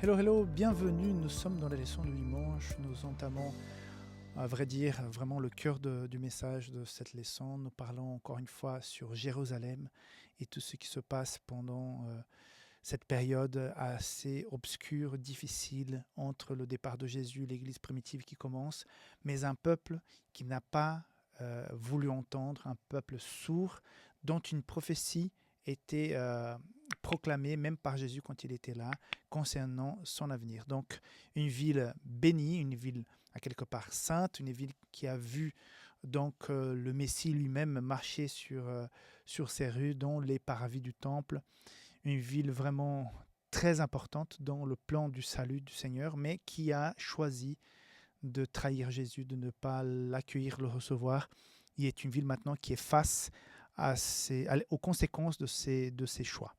Hello, hello, bienvenue. Nous sommes dans la leçon du dimanche. Nous entamons, à vrai dire, vraiment le cœur du message de cette leçon. Nous parlons encore une fois sur Jérusalem et tout ce qui se passe pendant cette période assez obscure, difficile, entre le départ de Jésus, l'Église primitive qui commence, mais un peuple qui n'a pas voulu entendre, un peuple sourd, dont une prophétie était proclamée même par Jésus quand il était là, concernant son avenir. Donc une ville bénie, une ville à quelque part sainte, une ville qui a vu donc le Messie lui-même marcher sur ses rues, dans les parvis du temple, une ville vraiment très importante dans le plan du salut du Seigneur, mais qui a choisi de trahir Jésus, de ne pas l'accueillir, le recevoir. Il est une ville maintenant qui est face aux conséquences de ses choix.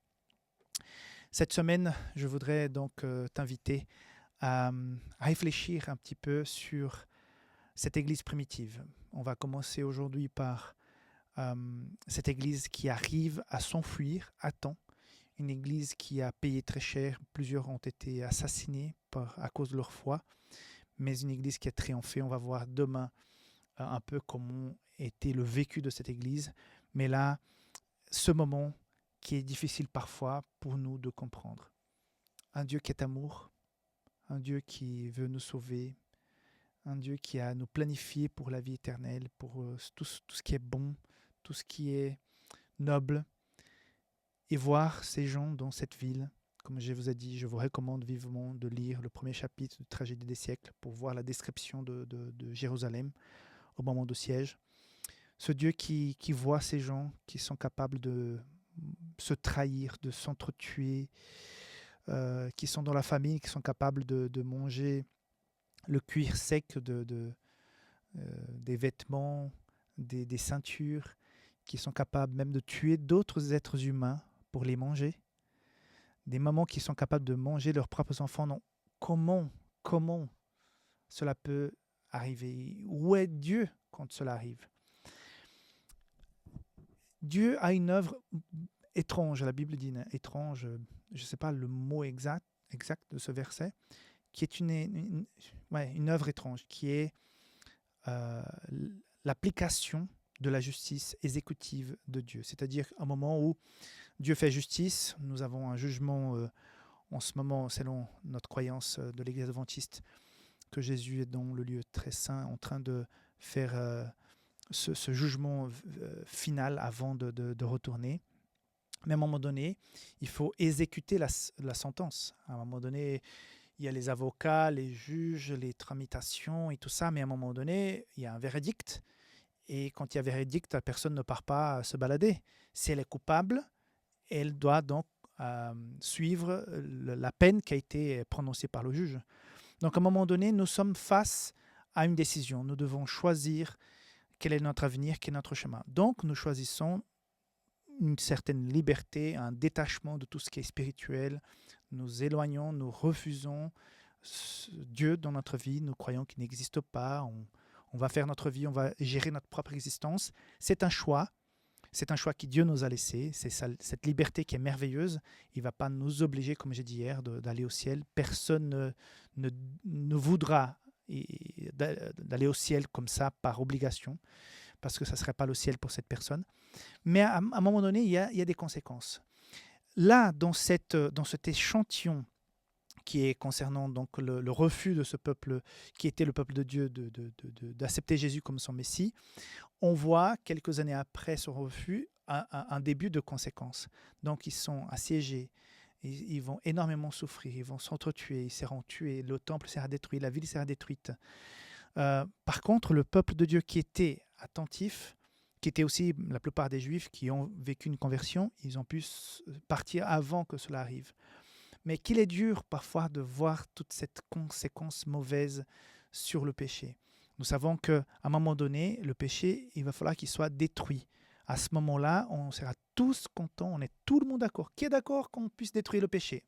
Cette semaine, je voudrais donc t'inviter à réfléchir un petit peu sur cette église primitive. On va commencer aujourd'hui par cette église qui arrive à s'enfuir à temps, une église qui a payé très cher, plusieurs ont été assassinés à cause de leur foi, mais une église qui a triomphé. On va voir demain un peu comment était le vécu de cette église, mais là, ce moment qui est difficile parfois pour nous de comprendre. Un Dieu qui est amour, un Dieu qui veut nous sauver, un Dieu qui a nous planifié pour la vie éternelle, pour tout ce qui est bon, tout ce qui est noble. Et voir ces gens dans cette ville, comme je vous ai dit, je vous recommande vivement de lire le premier chapitre de Tragédie des siècles pour voir la description de Jérusalem au moment du siège. Ce Dieu qui voit ces gens qui sont capables de se trahir, de s'entretuer, qui sont dans la famille, qui sont capables de manger le cuir sec des vêtements, des ceintures, qui sont capables même de tuer d'autres êtres humains pour les manger. Des mamans qui sont capables de manger leurs propres enfants. Non. Comment cela peut arriver? Où est Dieu quand cela arrive? Dieu a une œuvre étrange, la Bible dit étrange, je ne sais pas le mot exact de ce verset, qui est une œuvre étrange, qui est l'application de la justice exécutive de Dieu. C'est-à-dire un moment où Dieu fait justice, nous avons un jugement en ce moment, selon notre croyance de l'Église adventiste, que Jésus est dans le lieu très saint en train de faire ce jugement final avant de retourner. Mais à un moment donné, il faut exécuter la sentence. À un moment donné, il y a les avocats, les juges, les tramitations et tout ça, mais à un moment donné, il y a un verdict. Et quand il y a un verdict, la personne ne part pas se balader. Si elle est coupable, elle doit donc suivre la peine qui a été prononcée par le juge. Donc à un moment donné, nous sommes face à une décision. Nous devons choisir quel est notre avenir, quel est notre chemin. Donc nous choisissons une certaine liberté, un détachement de tout ce qui est spirituel. Nous éloignons, nous refusons Dieu dans notre vie. Nous croyons qu'il n'existe pas. On va faire notre vie, on va gérer notre propre existence. C'est un choix. C'est un choix que Dieu nous a laissé. C'est cette liberté qui est merveilleuse. Il ne va pas nous obliger, comme j'ai dit hier, d'aller au ciel. Personne ne voudra d'aller au ciel comme ça par obligation, parce que ça ne serait pas le ciel pour cette personne. Mais à un moment donné, il y a des conséquences. Là, dans cet échantillon qui est concernant donc le refus de ce peuple qui était le peuple de Dieu d'accepter Jésus comme son Messie, on voit quelques années après son refus un début de conséquences. Donc ils sont assiégés, ils vont énormément souffrir, ils vont s'entretuer, ils seront tués, le temple sera détruit, la ville sera détruite. Par contre, le peuple de Dieu qui était attentif, qui était aussi la plupart des Juifs qui ont vécu une conversion, ils ont pu partir avant que cela arrive. Mais qu'il est dur parfois de voir toute cette conséquence mauvaise sur le péché. Nous savons qu'à un moment donné, le péché, il va falloir qu'il soit détruit. À ce moment-là, on sera tous contents, on est tout le monde d'accord. Qui est d'accord qu'on puisse détruire le péché?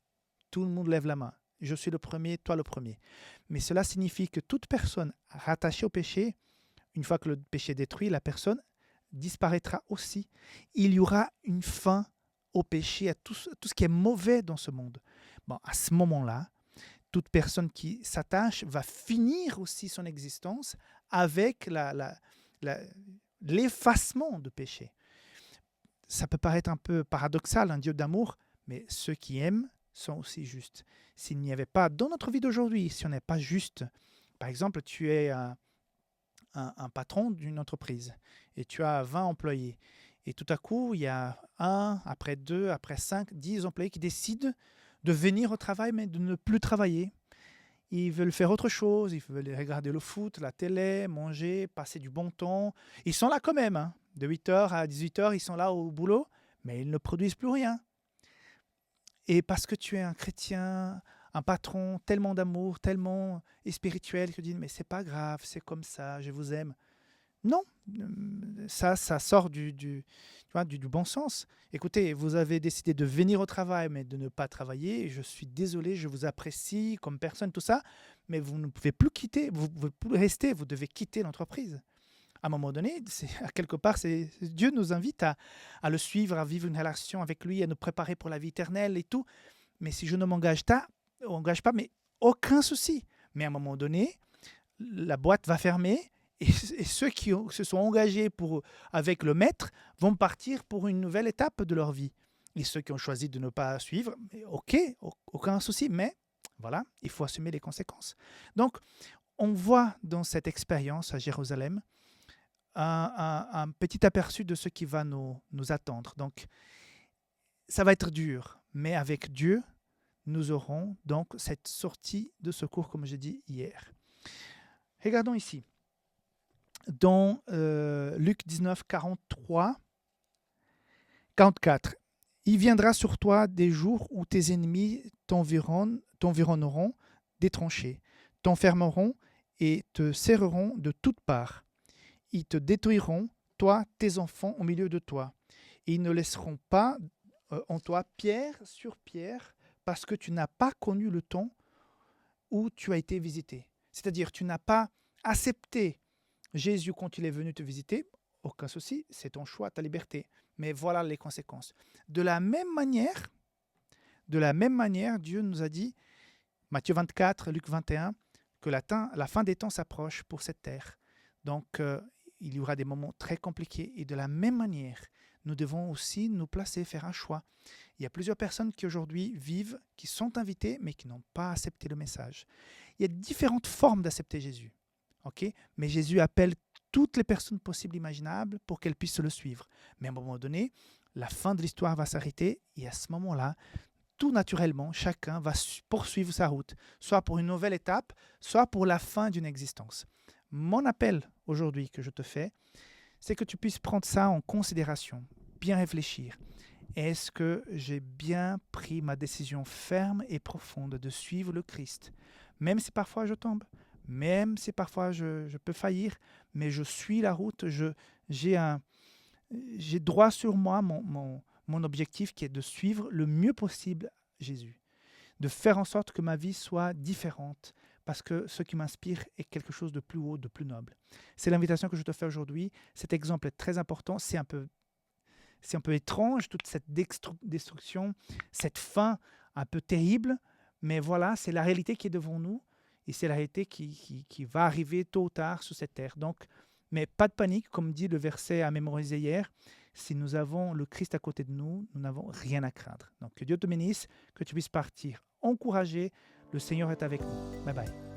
Tout le monde lève la main. Je suis le premier, toi le premier. Mais cela signifie que toute personne rattachée au péché, une fois que le péché est détruit, la personne disparaîtra aussi. Il y aura une fin au péché, à tout ce qui est mauvais dans ce monde. Bon, à ce moment-là, toute personne qui s'attache va finir aussi son existence avec l'effacement de péché. Ça peut paraître un peu paradoxal, un Dieu d'amour, mais ceux qui aiment sont aussi justes. S'il n'y avait pas, dans notre vie d'aujourd'hui, si on n'est pas juste, par exemple, tu es un patron d'une entreprise et tu as 20 employés, et tout à coup, il y a un, après deux, après 5, 10 employés qui décident de venir au travail, mais de ne plus travailler. Ils veulent faire autre chose, ils veulent regarder le foot, la télé, manger, passer du bon temps. Ils sont là quand même, hein. De 8h à 18h, ils sont là au boulot, mais ils ne produisent plus rien. Et parce que tu es un chrétien, un patron tellement d'amour, tellement spirituel, que tu dis, mais c'est pas grave, c'est comme ça, je vous aime. Non, ça sort tu vois, du bon sens. Écoutez, vous avez décidé de venir au travail, mais de ne pas travailler. Je suis désolé, je vous apprécie comme personne, tout ça, mais vous ne pouvez plus quitter, vous ne pouvez plus rester, vous devez quitter l'entreprise. À un moment donné, à quelque part, Dieu nous invite à le suivre, à vivre une relation avec lui, à nous préparer pour la vie éternelle et tout. Mais si je ne m'engage pas, mais aucun souci. Mais à un moment donné, la boîte va fermer et ceux qui se sont engagés avec le maître vont partir pour une nouvelle étape de leur vie. Et ceux qui ont choisi de ne pas suivre, ok, aucun souci, mais voilà, il faut assumer les conséquences. Donc, on voit dans cette expérience à Jérusalem un petit aperçu de ce qui va nous attendre. Donc, ça va être dur, mais avec Dieu, nous aurons donc cette sortie de secours, comme j'ai dit hier. Regardons ici. Dans Luc 19, 44. Il viendra sur toi des jours où tes ennemis t'environneront des tranchées, t'enfermeront et te serreront de toutes parts. Ils te détruiront, toi, tes enfants, au milieu de toi. Et ils ne laisseront pas en toi pierre sur pierre, parce que tu n'as pas connu le temps où tu as été visité. C'est-à-dire, tu n'as pas accepté Jésus quand il est venu te visiter. Aucun souci, c'est ton choix, ta liberté. Mais voilà les conséquences. De la même manière, Dieu nous a dit, Matthieu 24, Luc 21, que la fin des temps s'approche pour cette terre. Donc, il y aura des moments très compliqués. Et de la même manière, nous devons aussi nous placer, faire un choix. Il y a plusieurs personnes qui aujourd'hui vivent, qui sont invitées, mais qui n'ont pas accepté le message. Il y a différentes formes d'accepter Jésus. Okay? Mais Jésus appelle toutes les personnes possibles, imaginables, pour qu'elles puissent le suivre. Mais à un moment donné, la fin de l'histoire va s'arrêter, et à ce moment-là, tout naturellement, chacun va poursuivre sa route, soit pour une nouvelle étape, soit pour la fin d'une existence. Mon appel aujourd'hui que je te fais, c'est que tu puisses prendre ça en considération, bien réfléchir. Est-ce que j'ai bien pris ma décision ferme et profonde de suivre le Christ, même si parfois je tombe, même si parfois je peux faillir, mais je suis la route, j'ai droit sur moi mon objectif qui est de suivre le mieux possible Jésus, de faire en sorte que ma vie soit différente, parce que ce qui m'inspire est quelque chose de plus haut, de plus noble. C'est l'invitation que je te fais aujourd'hui. Cet exemple est très important. C'est un peu étrange, toute cette destruction, cette fin un peu terrible, mais voilà, c'est la réalité qui est devant nous, et c'est la réalité qui va arriver tôt ou tard sur cette terre. Donc, mais pas de panique, comme dit le verset à mémoriser hier. Si nous avons le Christ à côté de nous, nous n'avons rien à craindre. Donc, que Dieu te bénisse, que tu puisses partir encouragé. Le Seigneur est avec nous. Bye bye.